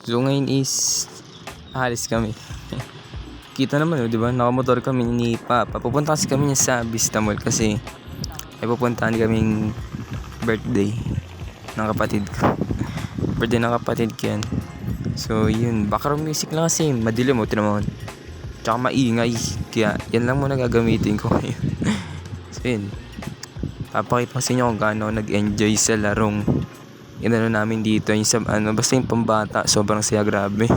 So ngayon is alis kami. Kita naman di ba? Nakamotor kami ni Papa. Pupunta kasi kami niya sa Vista Mall kasi ay pupuntahan kaming birthday ng kapatid ko. Birthday ng kapatid ko yan. So yun, background music lang kasi madilim mo, tinamon. Tsaka maingay. Kaya yan lang muna gagamitin ko ngayon. So yun, papakita ko sa inyo kung gaano nag-enjoy sa larong inano namin dito, yung sa, basta yung pambata, sobrang saya, grabe.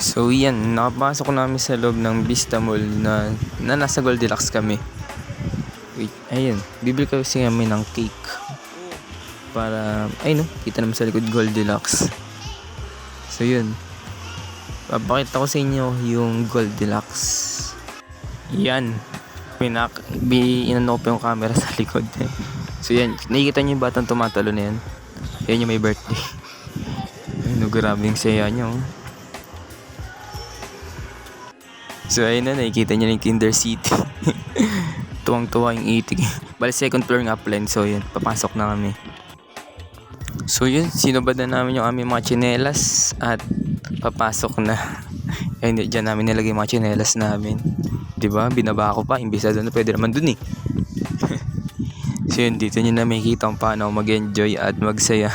So yan, nakapasok namin sa loob ng Vista Mall na nasa Goldilocks kami. Wait, ayun, bibili kasi kami ng cake para, ay no, kita naman sa likod Goldilocks. So yun, papakita ko sa inyo yung Goldilocks. Yan, inano ko yung camera sa likod. So yan, nakikita nyo yung batang tumatalo na yan. Yan yung may birthday. Ayun, grabe yung saya nyo. So ayun na, nakikita nyo yung Kinder City. Tuwang-tuwa yung itik. Bali second floor nga pala. So yun, papasok na kami. So yun, sinubad na namin yung aming mga tsinelas at papasok na. Ayun, dyan namin nilagay yung mga tsinelas namin. Diba? Binaba ko pa. Imbis na doon, pwede naman doon eh. So yun, dito nyo na makikita kung paano mag-enjoy at magsaya.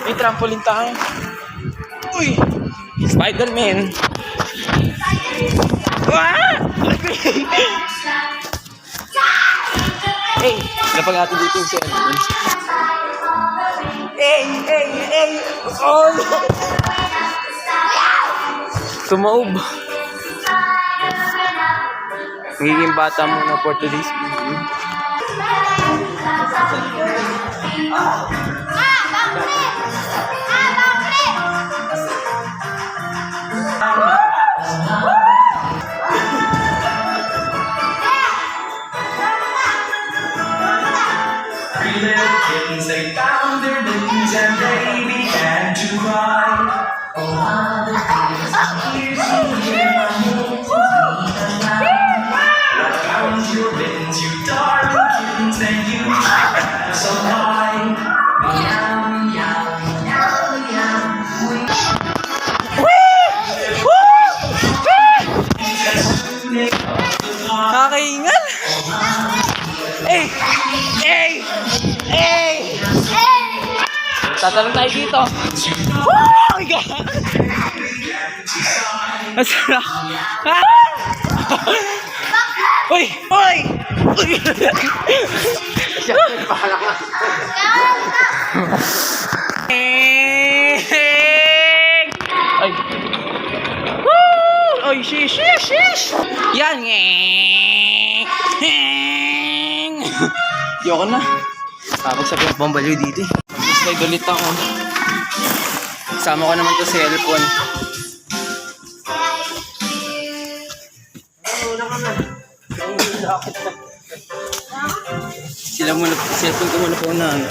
May trampoline tayo. Uy! Spider-Man! Wah! Hey! Lapag natin dito yung cellphone. Hey! Oh! Tumaob. Magiging bata muna for today's video. Three little kittens, they found their mittens and they began to cry. Oh, how the tears here my mittens, I found your mittens, you darling kittens, and you have some pie. Meow, meow, meow, meow. Kakaingal! Hey! Tatalon tayo dito. Oh my God! Masarap! Uy! Ay! Woo! Ay, shish! Yan! Yoko na. Tapos sabi ng pambaliw dito eh. Slide ulit ako. Sama ko naman to sa cellphone. Sila muna, cellphone ko muna po na ano.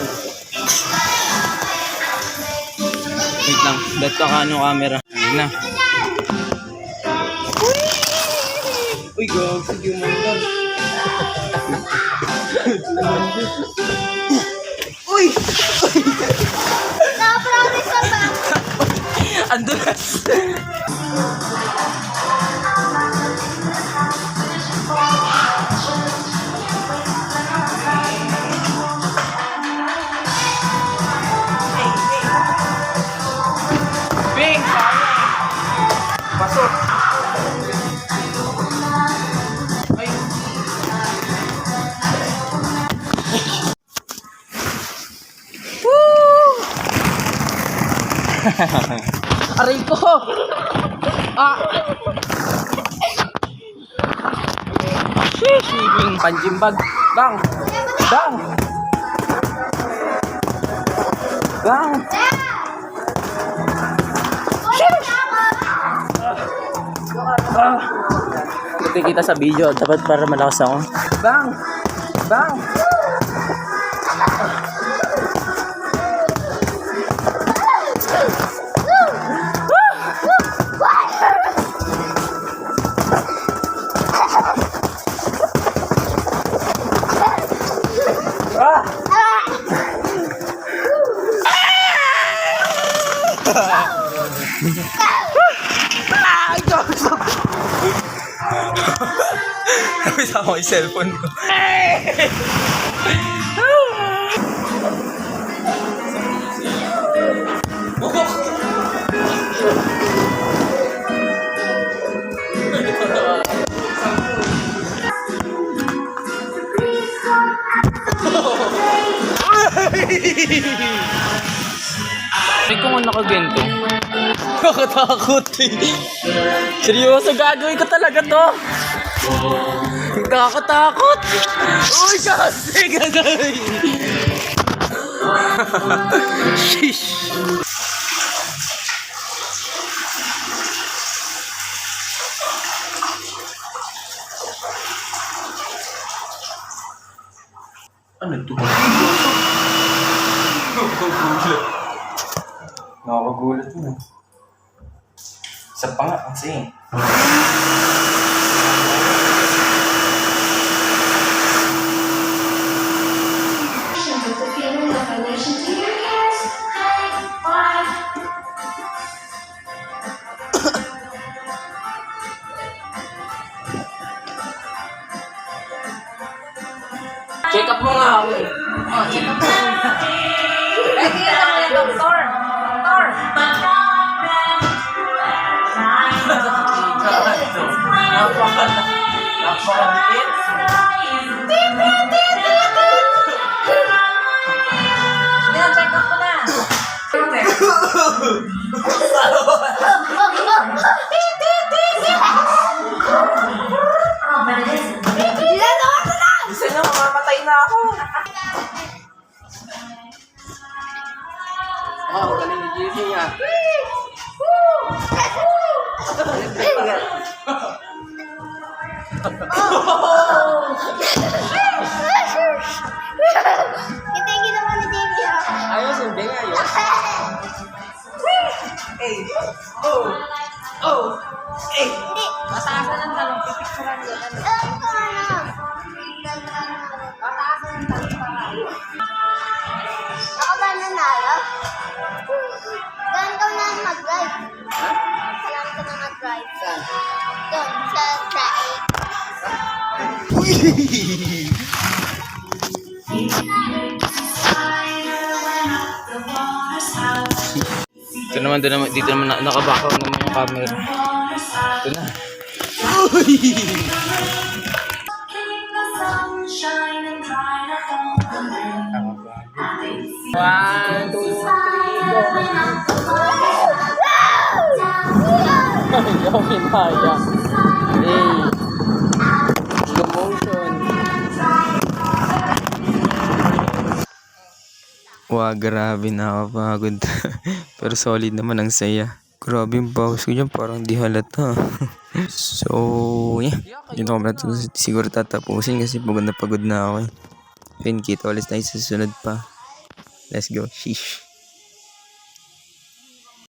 Wait lang, ba't ka ano camera? Ayun na. Uy, gawag, sige mo lang. Uy! Na-promise ka ba? Andulas! Bing! Pasok! Ay! Aray ko! Shishing! Panjimbag! Bang! magkikita sa video. Dapat para malakas ako. Bang! Bang! Tapos ako yung cellphone ko. Ay, kung ano nakaganto. Nakatakot eh. Seryoso, gagawin ko talaga to. Nakakatakot. Uy, kasi gagawin. Sheesh. Ano to? Nakakagulat mo. Isa pa nga kasi. Check up mo nga ako eh. Check up mo. Ready na kaya, doktor. Doktor. Yan, check up ko na. Gusto nyo, mamamatay na ako. Wow, galing ni Jesse niya. Kita yung ginawa ni Jamie ah. Ayos, hindi nga yun. Hindi. Mataasan ng talong, pipicturan yun. Mataasan ng talong para. Ako ba nanalo? Ganito na mag-drive. Alam ko na mag-drive. Doon, sa track. Dito naman nakabackup naman yung camera. Ito na. One, two, three, go. Ayaw, hinaya. Hey. Slow motion. Wow, grabe, nakapagod. Pero solid naman, ang saya. Grabe yung pause ko dyan, parang di halata. So, yeah. Dito ko pala siguro tatapusin kasi pagod na ako eh. Yun, kita ulit tayo sa susunod pa. Let's go. Sheesh.